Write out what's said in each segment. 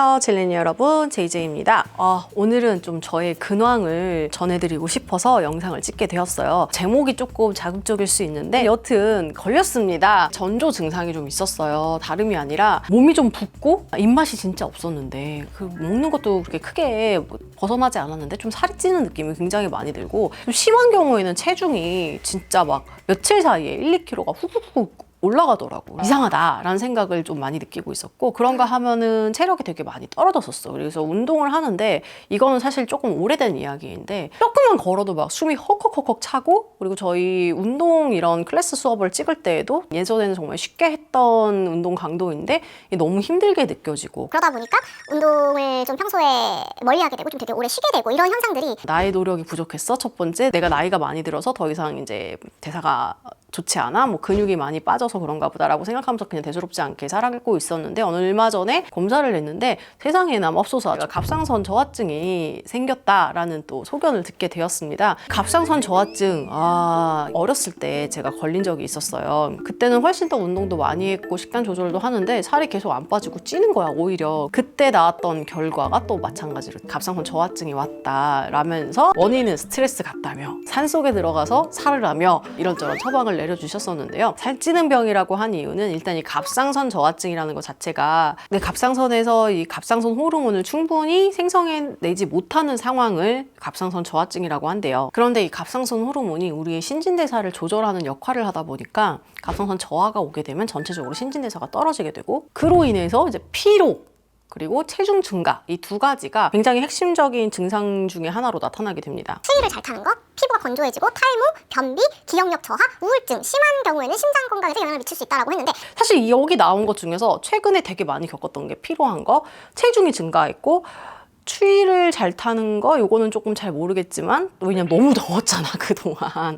안녕하세요 젤리니 여러분, 제이제이입니다. 오늘은 좀 저의 근황을 전해드리고 싶어서 영상을 찍게 되었어요. 제목이 조금 자극적일 수 있는데 여튼 걸렸습니다. 전조 증상이 좀 있었어요. 다름이 아니라 몸이 좀 붓고 입맛이 진짜 없었는데 그 먹는 것도 그렇게 크게 벗어나지 않았는데 좀 살이 찌는 느낌이 굉장히 많이 들고, 좀 심한 경우에는 체중이 진짜 막 며칠 사이에 1, 2kg가 훅훅훅 올라가더라고. 이상하다라는 생각을 좀 많이 느끼고 있었고, 그런가 하면은 체력이 되게 많이 떨어졌었어. 그래서 운동을 하는데, 이거는 사실 조금 오래된 이야기인데 조금만 걸어도 막 숨이 헉헉헉헉 차고, 그리고 저희 운동 이런 클래스 수업을 찍을 때에도 예전에는 정말 쉽게 했던 운동 강도인데 너무 힘들게 느껴지고, 그러다 보니까 운동을 좀 평소에 멀리하게 되고 좀 되게 오래 쉬게 되고 이런 현상들이 나의 노력이 부족했어. 첫 번째, 내가 나이가 많이 들어서 더 이상 이제 대사가 좋지 않아? 뭐 근육이 많이 빠져서 그런가 보다라고 생각하면서 그냥 대수롭지 않게 살아가고 있었는데, 얼마 전에 검사를 했는데 세상에나 맙소사 갑상선 저하증이 생겼다라는 또 소견을 듣게 되었습니다. 갑상선 저하증, 어렸을 때 제가 걸린 적이 있었어요. 그때는 훨씬 더 운동도 많이 했고 식단 조절도 하는데 살이 계속 안 빠지고 찌는 거야. 오히려 그때 나왔던 결과가 또 마찬가지로 갑상선 저하증이 왔다라면서 원인은 스트레스 같다며 산속에 들어가서 살을 하며 이런저런 처방을 내려주셨었는데요. 살찌는 병이라고 한 이유는 일단 이 갑상선 저하증이라는 것 자체가 내 갑상선에서 이 갑상선 호르몬을 충분히 생성해내지 못하는 상황을 갑상선 저하증이라고 한대요. 그런데 이 갑상선 호르몬이 우리의 신진대사를 조절하는 역할을 하다 보니까 갑상선 저하가 오게 되면 전체적으로 신진대사가 떨어지게 되고, 그로 인해서 이제 피로 그리고 체중 증가, 이 두 가지가 굉장히 핵심적인 증상 중에 하나로 나타나게 됩니다. 추위를 잘 타는 것, 피부가 건조해지고 탈모, 변비, 기억력 저하, 우울증, 심한 경우에는 심장 건강에도 영향을 미칠 수 있다고 했는데, 사실 여기 나온 것 중에서 최근에 되게 많이 겪었던 게 피로한 거, 체중이 증가했고, 추위를 잘 타는 거, 요거는 조금 잘 모르겠지만 왜냐면 너무 더웠잖아 그동안.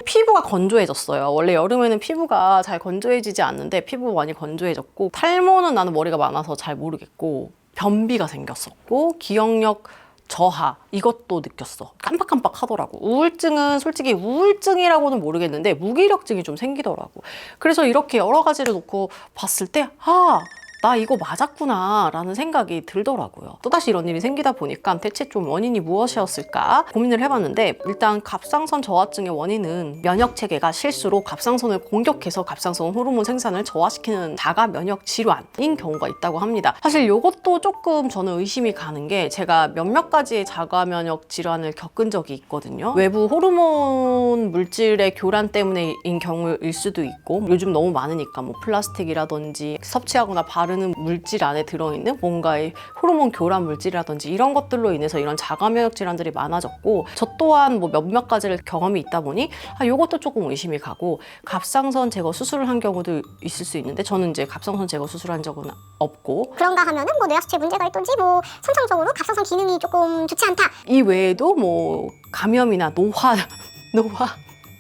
피부가 건조해졌어요. 원래 여름에는 피부가 잘 건조해지지 않는데 피부가 많이 건조해졌고, 탈모는 나는 머리가 많아서 잘 모르겠고, 변비가 생겼었고, 기억력 저하, 이것도 느꼈어. 깜빡깜빡 하더라고. 우울증은 솔직히 우울증이라고는 모르겠는데 무기력증이 좀 생기더라고. 그래서 이렇게 여러 가지를 놓고 봤을 때 나 이거 맞았구나 라는 생각이 들더라고요. 또다시 이런 일이 생기다 보니까 대체 좀 원인이 무엇이었을까 고민을 해봤는데, 일단 갑상선 저하증의 원인은 면역체계가 실수로 갑상선을 공격해서 갑상선 호르몬 생산을 저하시키는 자가 면역 질환인 경우가 있다고 합니다. 사실 이것도 조금 저는 의심이 가는 게, 제가 몇몇 가지의 자가 면역 질환을 겪은 적이 있거든요. 외부 호르몬 물질의 교란 때문에인 경우일 수도 있고, 요즘 너무 많으니까 뭐 플라스틱이라든지 섭취하거나 바르는 물질 안에 들어있는 뭔가의 호르몬 교란 물질이라든지 이런 것들로 인해서 이런 자가 면역 질환들이 많아졌고, 저 또한 뭐 몇몇 가지를 경험이 있다 보니 이것도 조금 의심이 가고, 갑상선 제거 수술을 한 경우도 있을 수 있는데 저는 이제 갑상선 제거 수술한 적은 없고, 그런가 하면은 뭐 뇌하수체 문제가 있던지 뭐 선천적으로 갑상선 기능이 조금 좋지 않다. 이 외에도 뭐 감염이나 노화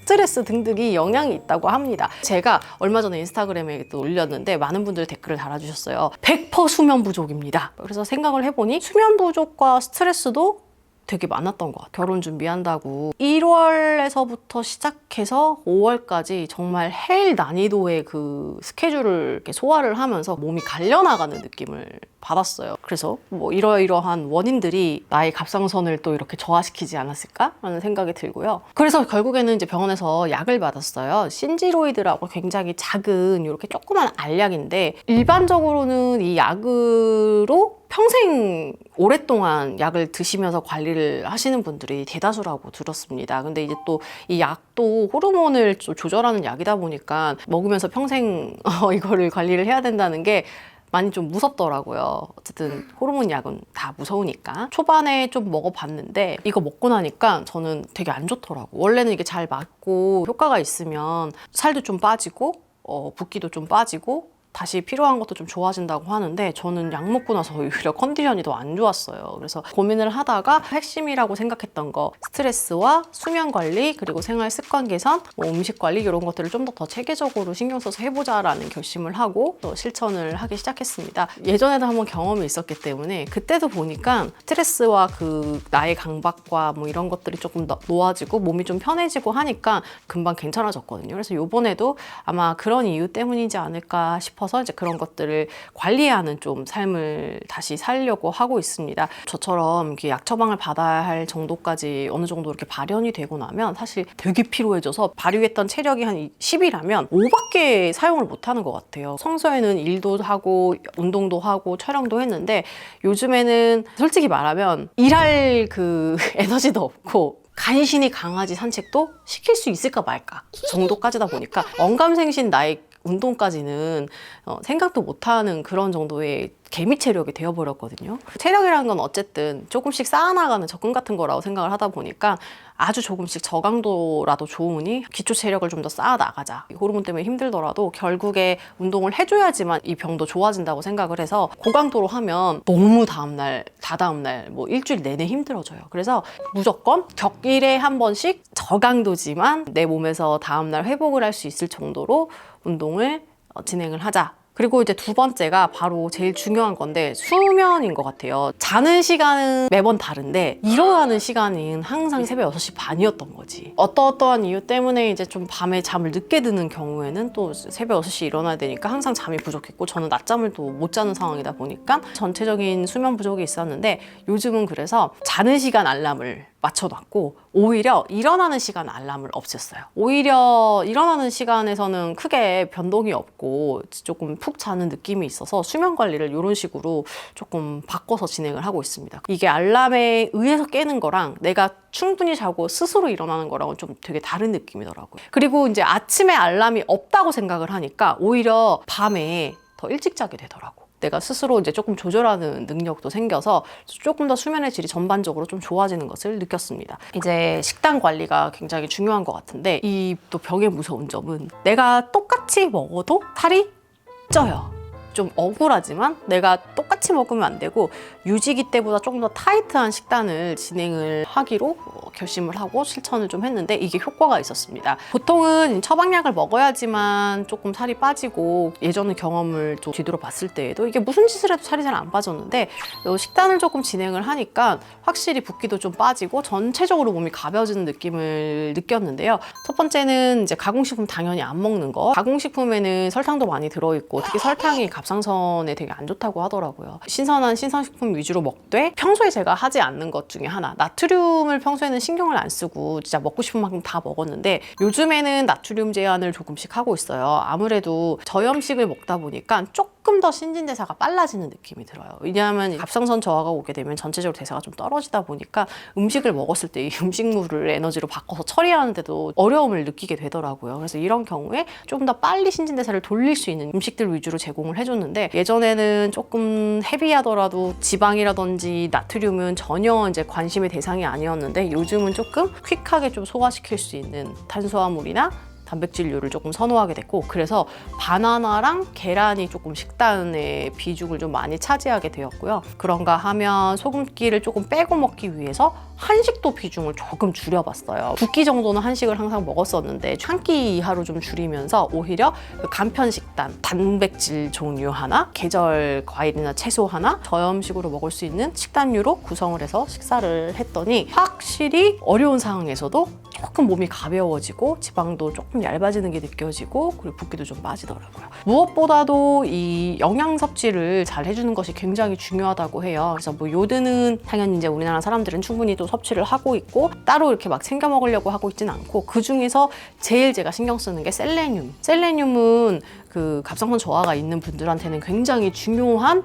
스트레스 등등이 영향이 있다고 합니다. 제가 얼마 전에 인스타그램에 또 올렸는데 많은 분들이 댓글을 달아주셨어요. 100% 수면 부족입니다. 그래서 생각을 해보니 수면 부족과 스트레스도 되게 많았던 것 같아요. 결혼 준비한다고 1월에서부터 시작해서 5월까지 정말 헬 난이도의 그 스케줄을 이렇게 소화를 하면서 몸이 갈려나가는 느낌을 받았어요. 그래서 뭐 이러이러한 원인들이 나의 갑상선을 또 이렇게 저하시키지 않았을까라는 생각이 들고요. 그래서 결국에는 이제 병원에서 약을 받았어요. 신지로이드라고 굉장히 작은 이렇게 조그만 알약인데, 일반적으로는 이 약으로 평생 오랫동안 약을 드시면서 관리를 하시는 분들이 대다수라고 들었습니다. 근데 이제 또 이 약도 호르몬을 조절하는 약이다 보니까 먹으면서 평생 이거를 관리를 해야 된다는 게 많이 좀 무섭더라고요. 어쨌든 호르몬 약은 다 무서우니까. 초반에 좀 먹어봤는데 이거 먹고 나니까 저는 되게 안 좋더라고. 원래는 이게 잘 맞고 효과가 있으면 살도 좀 빠지고 붓기도 좀 빠지고 다시 필요한 것도 좀 좋아진다고 하는데, 저는 약 먹고 나서 오히려 컨디션이 더 안 좋았어요. 그래서 고민을 하다가 핵심이라고 생각했던 거, 스트레스와 수면 관리, 그리고 생활 습관 개선, 뭐 음식 관리 이런 것들을 좀 더 체계적으로 신경 써서 해보자라는 결심을 하고 또 실천을 하기 시작했습니다. 예전에도 한번 경험이 있었기 때문에 그때도 보니까 스트레스와 그 나의 강박과 뭐 이런 것들이 조금 더 놓아지고 몸이 좀 편해지고 하니까 금방 괜찮아졌거든요. 그래서 이번에도 아마 그런 이유 때문이지 않을까 싶어요. 싶어서 이제 그런 것들을 관리하는 좀 삶을 다시 살려고 하고 있습니다. 저처럼 이렇게 약 처방을 받아야 할 정도까지 어느 정도 이렇게 발현이 되고 나면 사실 되게 피로해져서 발휘했던 체력이 한 10이라면 5밖에 사용을 못하는 것 같아요. 평소에는 일도 하고 운동도 하고 촬영도 했는데 요즘에는 솔직히 말하면 일할 그 에너지도 없고 간신히 강아지 산책도 시킬 수 있을까 말까 정도까지다 보니까 언감생신 나의 운동까지는 생각도 못하는 그런 정도의 개미 체력이 되어버렸거든요. 체력이라는 건 어쨌든 조금씩 쌓아나가는 적금 같은 거라고 생각을 하다 보니까 아주 조금씩 저강도라도 좋으니 기초 체력을 좀 더 쌓아 나가자. 호르몬 때문에 힘들더라도 결국에 운동을 해줘야지만 이 병도 좋아진다고 생각을 해서 고강도로 하면 너무 다음날, 다다음날 뭐 일주일 내내 힘들어져요. 그래서 무조건 격일에 한 번씩 저강도지만 내 몸에서 다음날 회복을 할 수 있을 정도로 운동을 진행을 하자. 그리고 이제 두 번째가 바로 제일 중요한 건데 수면인 것 같아요. 자는 시간은 매번 다른데 일어나는 시간은 항상 새벽 6시 반이었던 거지. 어떠한 이유 때문에 이제 좀 밤에 잠을 늦게 드는 경우에는 또 새벽 6시 일어나야 되니까 항상 잠이 부족했고 저는 낮잠을 또 못 자는 상황이다 보니까 전체적인 수면 부족이 있었는데 요즘은 그래서 자는 시간 알람을 맞춰놨고 오히려 일어나는 시간 알람을 없앴어요. 오히려 일어나는 시간에서는 크게 변동이 없고 조금 푹 자는 느낌이 있어서 수면 관리를 이런 식으로 조금 바꿔서 진행을 하고 있습니다. 이게 알람에 의해서 깨는 거랑 내가 충분히 자고 스스로 일어나는 거랑은 좀 되게 다른 느낌이더라고요. 그리고 이제 아침에 알람이 없다고 생각을 하니까 오히려 밤에 더 일찍 자게 되더라고요. 내가 스스로 이제 조금 조절하는 능력도 생겨서 조금 더 수면의 질이 전반적으로 좀 좋아지는 것을 느꼈습니다. 이제 식단 관리가 굉장히 중요한 것 같은데 이 또 병의 무서운 점은 내가 똑같이 먹어도 살이 쪄요. 좀 억울하지만 내가 똑같이 먹으면 안 되고 유지기 때보다 조금 더 타이트한 식단을 진행을 하기로 결심을 하고 실천을 좀 했는데 이게 효과가 있었습니다. 보통은 처방약을 먹어야지만 조금 살이 빠지고 예전 경험을 좀 뒤돌아 봤을 때에도 이게 무슨 짓을 해도 살이 잘 안 빠졌는데 식단을 조금 진행을 하니까 확실히 붓기도 좀 빠지고 전체적으로 몸이 가벼워지는 느낌을 느꼈는데요. 첫 번째는 이제 가공식품 당연히 안 먹는 거. 가공식품에는 설탕도 많이 들어있고 특히 설탕이 갑상선에 되게 안 좋다고 하더라고요. 신선한 신선식품 위주로 먹되 평소에 제가 하지 않는 것 중에 하나 나트륨을 평소에는 신경을 안 쓰고 진짜 먹고 싶은 만큼 다 먹었는데 요즘에는 나트륨 제한을 조금씩 하고 있어요. 아무래도 저염식을 먹다 보니까 조금 더 신진대사가 빨라지는 느낌이 들어요. 왜냐하면 갑상선 저하가 오게 되면 전체적으로 대사가 좀 떨어지다 보니까 음식을 먹었을 때 이 음식물을 에너지로 바꿔서 처리하는데도 어려움을 느끼게 되더라고요. 그래서 이런 경우에 조금 더 빨리 신진대사를 돌릴 수 있는 음식들 위주로 제공을 해줬는데 예전에는 조금 헤비하더라도 지방이라든지 나트륨은 전혀 이제 관심의 대상이 아니었는데 요즘은 조금 퀵하게 좀 소화시킬 수 있는 탄수화물이나 단백질류를 조금 선호하게 됐고 그래서 바나나랑 계란이 조금 식단의 비중을 좀 많이 차지하게 되었고요. 그런가 하면 소금기를 조금 빼고 먹기 위해서 한식도 비중을 조금 줄여봤어요. 2끼 정도는 한식을 항상 먹었었는데 한 끼 이하로 좀 줄이면서 오히려 간편 식단, 단백질 종류 하나, 계절 과일이나 채소 하나, 저염식으로 먹을 수 있는 식단류로 구성을 해서 식사를 했더니 확실히 어려운 상황에서도 조금 몸이 가벼워지고 지방도 조금 얇아지는 게 느껴지고 그리고 붓기도 좀 빠지더라고요. 무엇보다도 이 영양 섭취를 잘 해주는 것이 굉장히 중요하다고 해요. 그래서 뭐 요드는 당연히 이제 우리나라 사람들은 충분히 또 섭취를 하고 있고 따로 이렇게 막 챙겨 먹으려고 하고 있진 않고 그 중에서 제일 제가 신경 쓰는 게 셀레늄. 셀레늄은 그 갑상선 저하가 있는 분들한테는 굉장히 중요한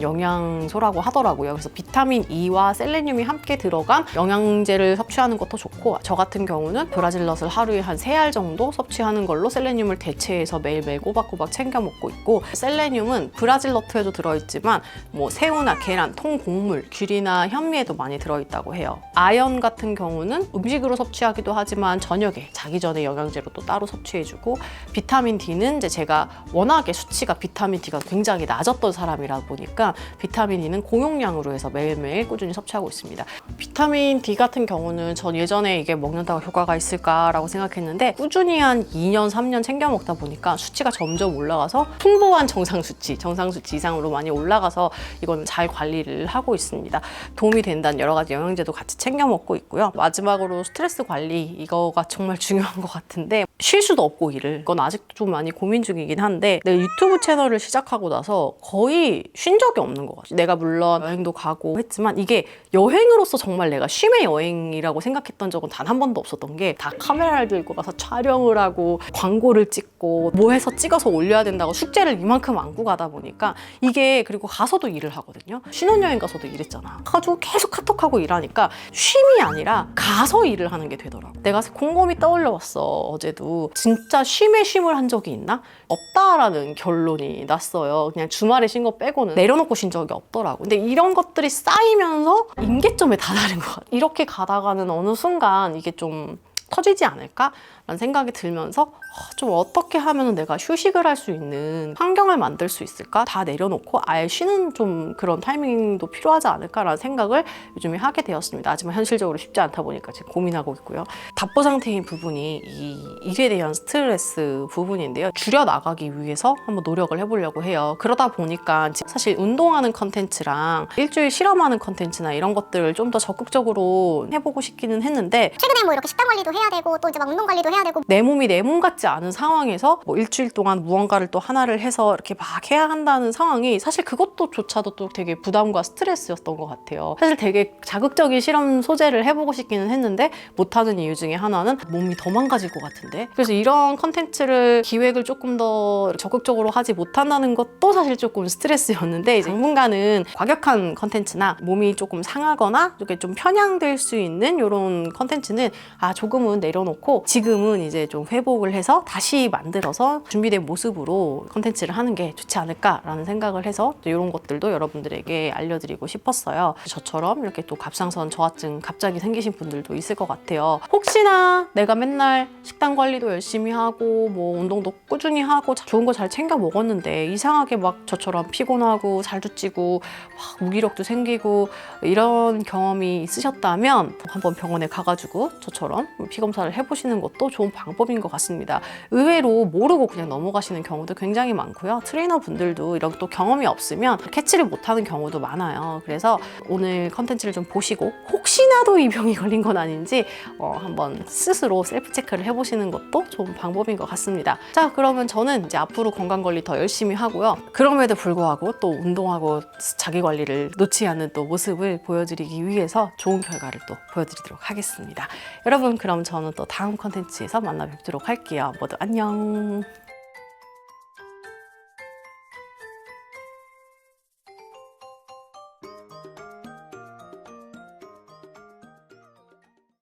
영양소라고 하더라고요. 그래서 비타민 E와 셀레늄이 함께 들어간 영양제를 섭취하는 것도 좋고 저 같은 경우는 브라질넛을 하루에 한 3알 정도 섭취하는 걸로 셀레늄을 대체해서 매일매일 꼬박꼬박 챙겨 먹고 있고 셀레늄은 브라질넛에도 들어있지만 뭐 새우나 계란, 통곡물, 귤이나 현미에도 많이 들어있다고 해요. 아연 같은 경우는 음식으로 섭취하기도 하지만 저녁에 자기 전에 영양제로 또 따로 섭취해주고 비타민 D는 이제 제가 워낙에 수치가 비타민 D가 굉장히 낮았던 사람이라 보니까 비타민 D는 공용량으로 해서 매일매일 꾸준히 섭취하고 있습니다. 비타민 D 같은 경우는 전 예전에 이게 먹는다고 효과가 있을까라고 생각했는데 꾸준히 한 2년, 3년 챙겨 먹다 보니까 수치가 점점 올라가서 풍부한 정상 수치 이상으로 많이 올라가서 이건 잘 관리를 하고 있습니다. 도움이 된다는 여러 가지 영양제도 같이 챙겨 먹고 있고요. 마지막으로 스트레스 관리 이거가 정말 중요한 것 같은데 쉴 수도 없고 일을. 그건 아직도 좀 많이 고민 중이긴 한데 내가 유튜브 채널을 시작하고 나서 거의 쉰 적이 없는 것 같아. 내가 물론 여행도 가고 했지만 이게 여행으로서 정말 내가 쉼의 여행이라고 생각했던 적은 단 한 번도 없었던 게 다 카메라를 들고 가서 촬영을 하고 광고를 찍고 뭐 해서 찍어서 올려야 된다고 숙제를 이만큼 안고 가다 보니까 이게 그리고 가서도 일을 하거든요. 신혼여행 가서도 일했잖아. 가지고 계속 카톡하고 일하니까 쉼이 아니라 가서 일을 하는 게 되더라고. 내가 곰곰이 떠올려봤어. 어제도 진짜 쉼에 쉼을 한 적이 있나? 없다라는 결론이 났어요. 그냥 주말에 쉰 거 빼고는 내려놓고 쉰 적이 없더라고. 근데 이런 것들이 쌓이면서 임계점에 다다른 것 같아. 이렇게 가다가는 어느 순간 이게 좀 터지지 않을까? 라는 생각이 들면서 좀 어떻게 하면 내가 휴식을 할 수 있는 환경을 만들 수 있을까? 다 내려놓고 아예 쉬는 좀 그런 타이밍도 필요하지 않을까라는 생각을 요즘에 하게 되었습니다. 하지만 현실적으로 쉽지 않다 보니까 지금 고민하고 있고요. 답보 상태인 부분이 이 일에 대한 스트레스 부분인데요. 줄여나가기 위해서 한번 노력을 해보려고 해요. 그러다 보니까 사실 운동하는 컨텐츠랑 일주일 실험하는 컨텐츠나 이런 것들을 좀 더 적극적으로 해보고 싶기는 했는데 최근에 뭐 이렇게 식단 관리도 해야 되고 또 이제 막 운동 관리도 해야 되고 내 몸이 내 몸 같지 않은 상황에서 뭐 일주일 동안 무언가를 또 하나를 해서 이렇게 막 해야 한다는 상황이 사실 그것조차도 또 되게 부담과 스트레스였던 것 같아요. 사실 되게 자극적인 실험 소재를 해보고 싶기는 했는데 못하는 이유 중에 하나는 몸이 더 망가질 것 같은데, 그래서 이런 컨텐츠를 기획을 조금 더 적극적으로 하지 못한다는 것도 사실 조금 스트레스였는데, 이제 당분간은 과격한 컨텐츠나 몸이 조금 상하거나 이렇게 좀 편향될 수 있는 이런 컨텐츠는 조금은 내려놓고 지금은 이제 좀 회복을 해서 다시 만들어서 준비된 모습으로 컨텐츠를 하는 게 좋지 않을까라는 생각을 해서 이런 것들도 여러분들에게 알려드리고 싶었어요. 저처럼 이렇게 또 갑상선 저하증 갑자기 생기신 분들도 있을 것 같아요. 혹시나 내가 맨날 식단 관리도 열심히 하고 뭐 운동도 꾸준히 하고 좋은 거 잘 챙겨 먹었는데 이상하게 막 저처럼 피곤하고 살도 찌고 막 무기력도 생기고 이런 경험이 있으셨다면 한번 병원에 가가지고 저처럼 피 검사를 해보시는 것도 좋은 방법인 것 같습니다. 의외로 모르고 그냥 넘어가시는 경우도 굉장히 많고요. 트레이너 분들도 이런 또 경험이 없으면 캐치를 못하는 경우도 많아요. 그래서 오늘 컨텐츠를 좀 보시고 혹시나도 이 병이 걸린 건 아닌지 한번 스스로 셀프 체크를 해보시는 것도 좋은 방법인 것 같습니다. 자, 그러면 저는 이제 앞으로 건강관리 더 열심히 하고요. 그럼에도 불구하고 또 운동하고 자기 관리를 놓지 않는 또 모습을 보여드리기 위해서 좋은 결과를 또 보여드리도록 하겠습니다. 여러분, 그럼 저는 또 다음 컨텐츠에서 만나 뵙도록 할게요. 모두 안녕.